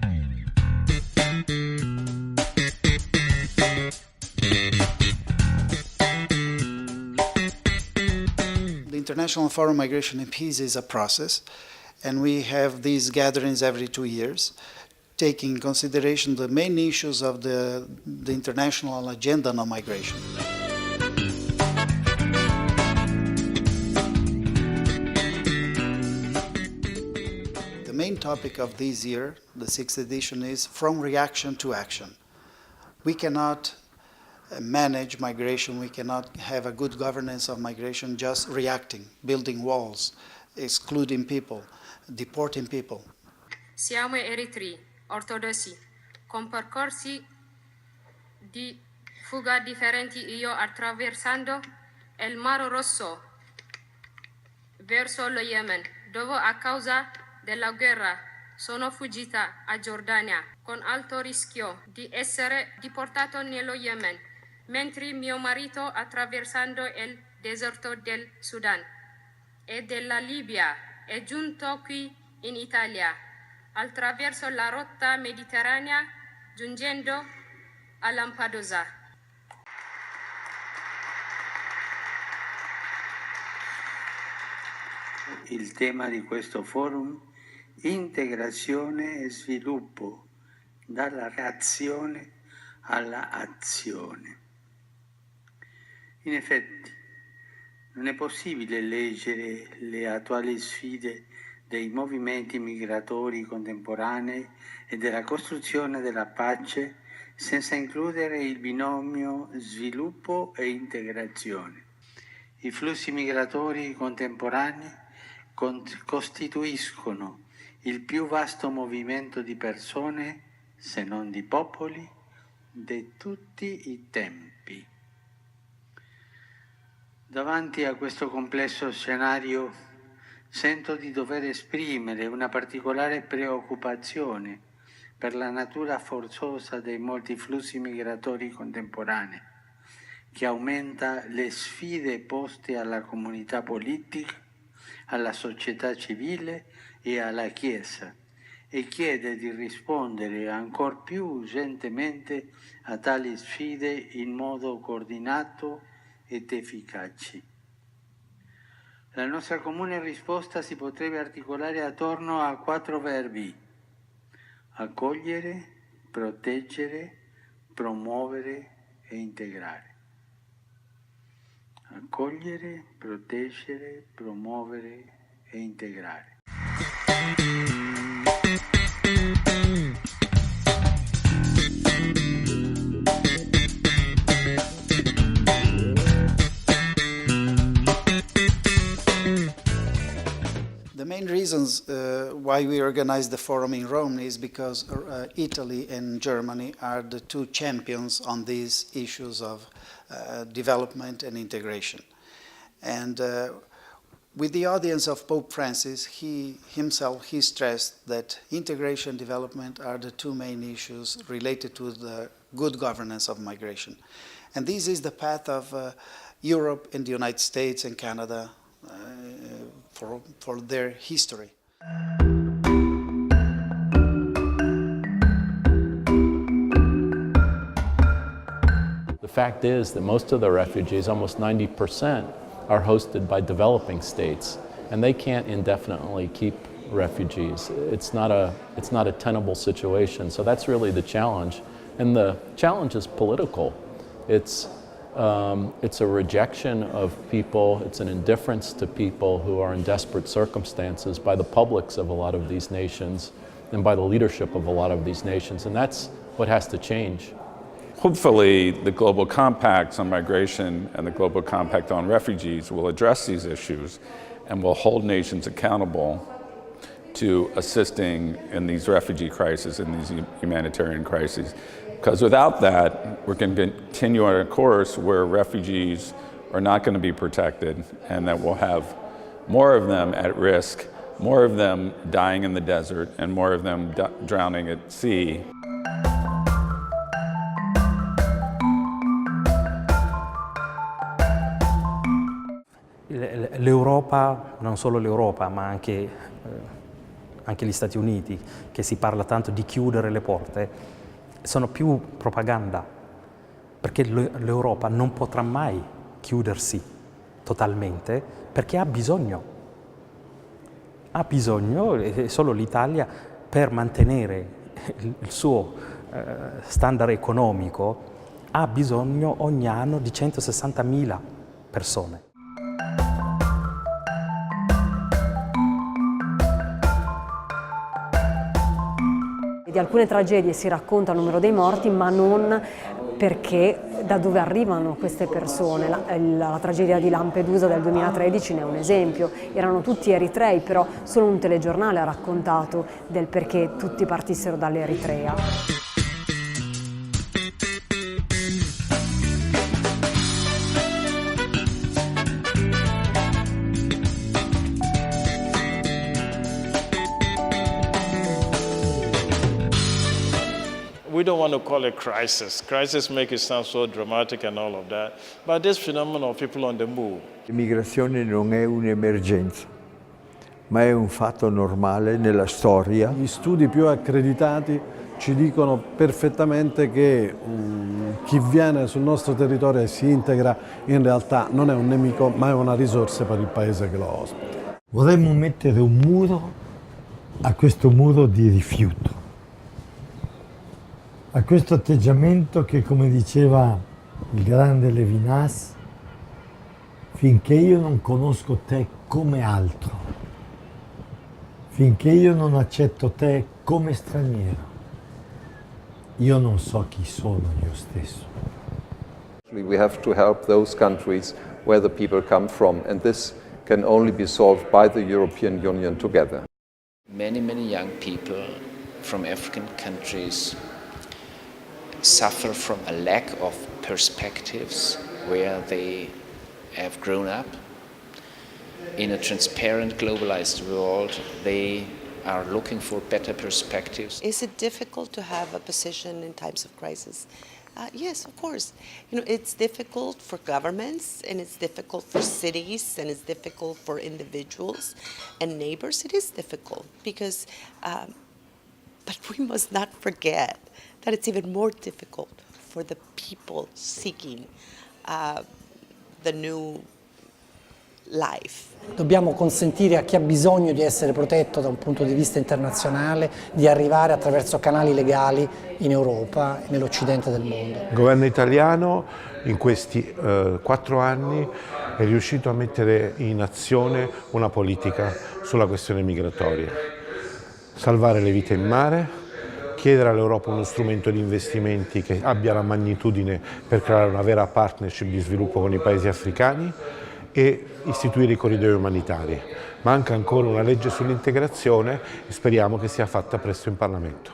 The International Forum on Migration and Peace is a process, and we have these gatherings every 2 years, taking in consideration the main issues of the international agenda on migration. The main topic of this year, the 6th edition, is From Reaction to Action. We cannot manage migration, we cannot have a good governance of migration just reacting, building walls, excluding people, deporting people. Siamo eritrei, ortodossi, con percorsi di fuga differenti. Io attraversando il Mar Rosso verso lo Yemen, dove a causa della guerra sono fuggita a Giordania con alto rischio di essere deportato nello Yemen, mentre mio marito attraversando il deserto del Sudan e della Libia è giunto qui in Italia attraverso la rotta mediterranea giungendo a Lampedusa. Il tema di questo forum: integrazione e sviluppo, dalla reazione alla azione. In effetti, non è possibile leggere le attuali sfide dei movimenti migratori contemporanei e della costruzione della pace senza includere il binomio sviluppo e integrazione. I flussi migratori contemporanei costituiscono il più vasto movimento di persone, se non di popoli, di tutti i tempi. Davanti a questo complesso scenario sento di dover esprimere una particolare preoccupazione per la natura forzosa dei molti flussi migratori contemporanei, che aumenta le sfide poste alla comunità politica, alla società civile e alla Chiesa, e chiede di rispondere ancor più urgentemente a tali sfide in modo coordinato ed efficace. La nostra comune risposta si potrebbe articolare attorno a 4 verbi: accogliere, proteggere, promuovere e integrare. Accogliere, proteggere, promuovere e integrare. The main reasons why we organized the forum in Rome is because Italy and Germany are the 2 champions on these issues of development and integration. And with the audience of Pope Francis, he stressed that integration and development are the 2 main issues related to the good governance of migration. And this is the path of Europe and the United States and Canada for their history. The fact is that most of the refugees, almost 90%, are hosted by developing states, and they can't indefinitely keep refugees. It's not a tenable situation, so that's really the challenge. And the challenge is political. It's a rejection of people, it's an indifference to people who are in desperate circumstances by the publics of a lot of these nations and by the leadership of a lot of these nations, and that's what has to change. Hopefully, the Global Compacts on migration and the Global Compact on refugees will address these issues and will hold nations accountable to assisting in these refugee crises and these humanitarian crises. Because without that, we're going to continue on a course where refugees are not going to be protected, and that we'll have more of them at risk, more of them dying in the desert, and more of them drowning at sea. L'Europa, non solo l'Europa, ma anche anche gli Stati Uniti, che si parla tanto di chiudere le porte, sono più propaganda, perché l'Europa non potrà mai chiudersi totalmente, perché ha bisogno, e solo l'Italia, per mantenere il suo standard economico, ha bisogno ogni anno di 160.000 persone. Di alcune tragedie si racconta il numero dei morti, ma non perché da dove arrivano queste persone. La tragedia di Lampedusa del 2013 ne è un esempio. Erano tutti eritrei, però solo un telegiornale ha raccontato del perché tutti partissero dall'Eritrea. We don't want to call it crisis. Crisis makes it sound so dramatic and all of that. But this phenomenon of people on the move. L'immigrazione non è un'emergenza, ma è un fatto normale nella storia. Gli studi più accreditati ci dicono perfettamente che chi viene sul nostro territorio e si integra in realtà non è un nemico, ma è una risorsa per il paese che lo ospita. Vorremmo mettere un muro a questo muro di rifiuto, a questo atteggiamento che, come diceva il grande Levinas, finché io non conosco te come altro, finché io non accetto te come straniero, io non so chi sono io stesso. We have to help those countries where the people come from, and this can only be solved by the European Union together. Many young people from African countries suffer from a lack of perspectives where they have grown up. In a transparent, globalized world, they are looking for better perspectives. Is it difficult to have a position in times of crisis? Yes, of course. You know, it's difficult for governments, and it's difficult for cities, and it's difficult for individuals and neighbors. It is difficult because, but we must not forget that it's even more difficult for the people seeking the new life. Dobbiamo consentire a chi ha bisogno di essere protetto da un punto di vista internazionale di arrivare attraverso canali legali in Europa e nell'Occidente del mondo. Il governo italiano in questi 4 anni è riuscito a mettere in azione una politica sulla questione migratoria. Salvare le vite in mare, chiedere all'Europa uno strumento di investimenti che abbia la magnitudine per creare una vera partnership di sviluppo con i paesi africani e istituire i corridoi umanitari. Manca ancora una legge sull'integrazione e speriamo che sia fatta presto in Parlamento.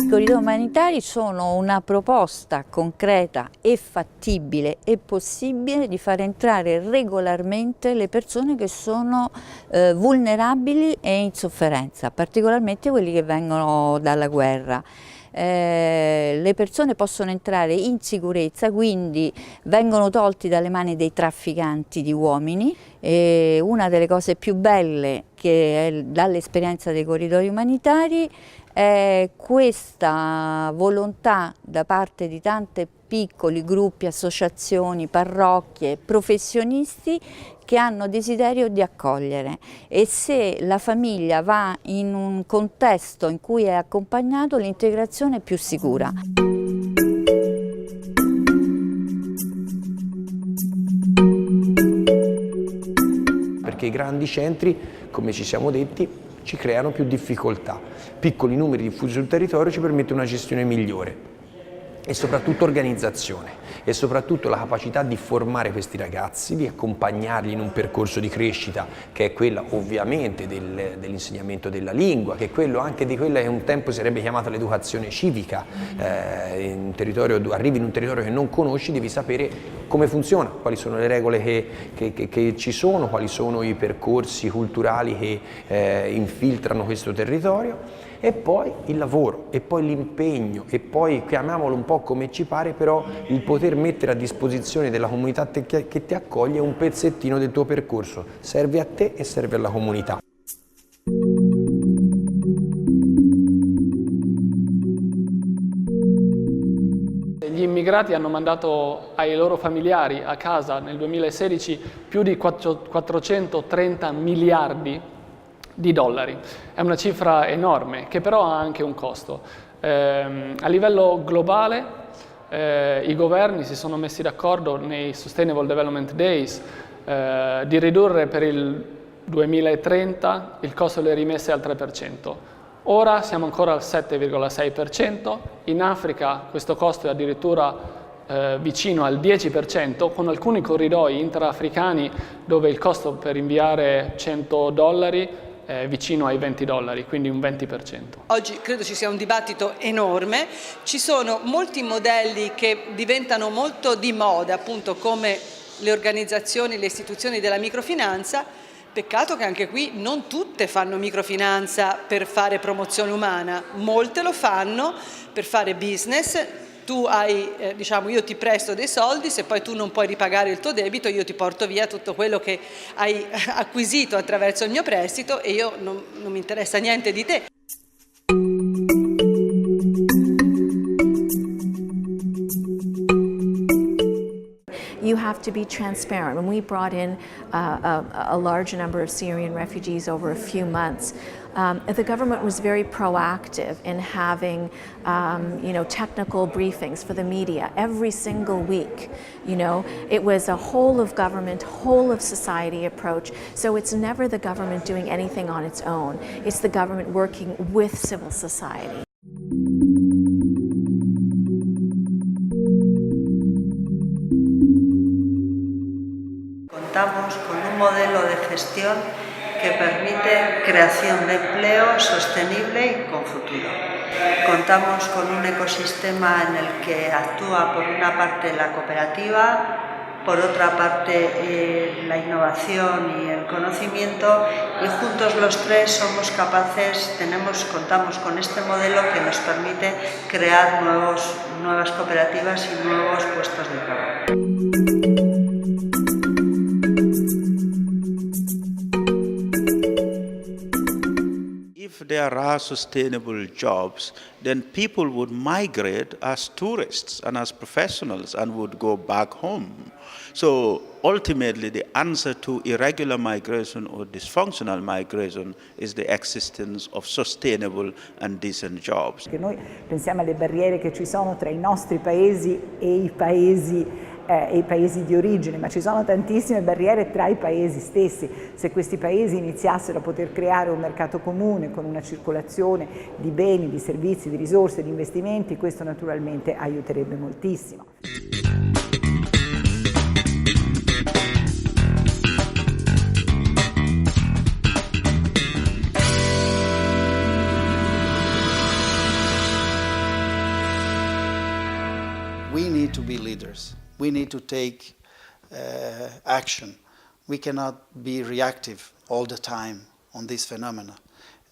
I corridoi umanitari sono una proposta concreta e fattibile e possibile di far entrare regolarmente le persone che sono vulnerabili e in sofferenza, particolarmente quelli che vengono dalla guerra. Le persone possono entrare in sicurezza, quindi vengono tolti dalle mani dei trafficanti di uomini. Una delle cose più belle che è dall'esperienza dei corridoi umanitari è questa volontà da parte di tanti piccoli gruppi, associazioni, parrocchie, professionisti che hanno desiderio di accogliere, e se la famiglia va in un contesto in cui è accompagnato, l'integrazione è più sicura. Perché i grandi centri, come ci siamo detti, ci creano più difficoltà. Piccoli numeri diffusi sul territorio ci permettono una gestione migliore e soprattutto organizzazione e soprattutto la capacità di formare questi ragazzi, di accompagnarli in un percorso di crescita che è quella ovviamente dell'insegnamento della lingua, che è quello anche di quella che un tempo sarebbe chiamata l'educazione civica. Arrivi in un territorio che non conosci, devi sapere come funziona, quali sono le regole che ci sono, quali sono i percorsi culturali che infiltrano questo territorio, e poi il lavoro, e poi l'impegno, e poi chiamiamolo un po' po' come ci pare, però il poter mettere a disposizione della comunità che ti accoglie un pezzettino del tuo percorso serve a te e serve alla comunità. Gli immigrati hanno mandato ai loro familiari a casa nel 2016 più di 430 miliardi di dollari. È una cifra enorme che però ha anche un costo. A livello globale i governi si sono messi d'accordo nei Sustainable Development Days di ridurre per il 2030 il costo delle rimesse al 3%. Ora siamo ancora al 7,6%, in Africa questo costo è addirittura vicino al 10%, con alcuni corridoi intraafricani dove il costo per inviare $100 è vicino ai $20, quindi un 20%. Oggi credo ci sia un dibattito enorme, ci sono molti modelli che diventano molto di moda, appunto come le organizzazioni, le istituzioni della microfinanza. Peccato che anche qui non tutte fanno microfinanza per fare promozione umana, molte lo fanno per fare business. Tu hai, diciamo, io ti presto dei soldi, se poi tu non puoi ripagare il tuo debito, io ti porto via tutto quello che hai acquisito attraverso il mio prestito e io non mi interessa niente di te. You have to be transparent. When we brought in a large number of Syrian refugees over a few months, the government was very proactive in having technical briefings for the media every single week. It was a whole of government, whole of society approach. So it's never the government doing anything on its own. It's the government working with civil society. Contamos con un modelo de gestión que permite creación de empleo sostenible y con futuro. Contamos con un ecosistema en el que actúa por una parte la cooperativa, por otra parte la innovación y el conocimiento, y juntos los tres somos capaces, contamos con este modelo que nos permite crear nuevas cooperativas y nuevos puestos de trabajo. If there are sustainable jobs, then people would migrate as tourists and as professionals and would go back home. So ultimately the answer to irregular migration or dysfunctional migration is the existence of sustainable and decent jobs. Che noi pensiamo alle barriere che ci sono tra i nostri paesi e i paesi di origine, ma ci sono tantissime barriere tra i paesi stessi. Se questi paesi iniziassero a poter creare un mercato comune con una circolazione di beni, di servizi, di risorse, di investimenti, questo naturalmente aiuterebbe moltissimo. We need to be leaders. We need to take action. We cannot be reactive all the time on this phenomena.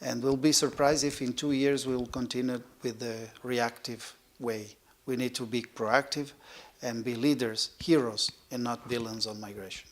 And we'll be surprised if in 2 years we'll continue with the reactive way. We need to be proactive and be leaders, heroes, and not villains on migration.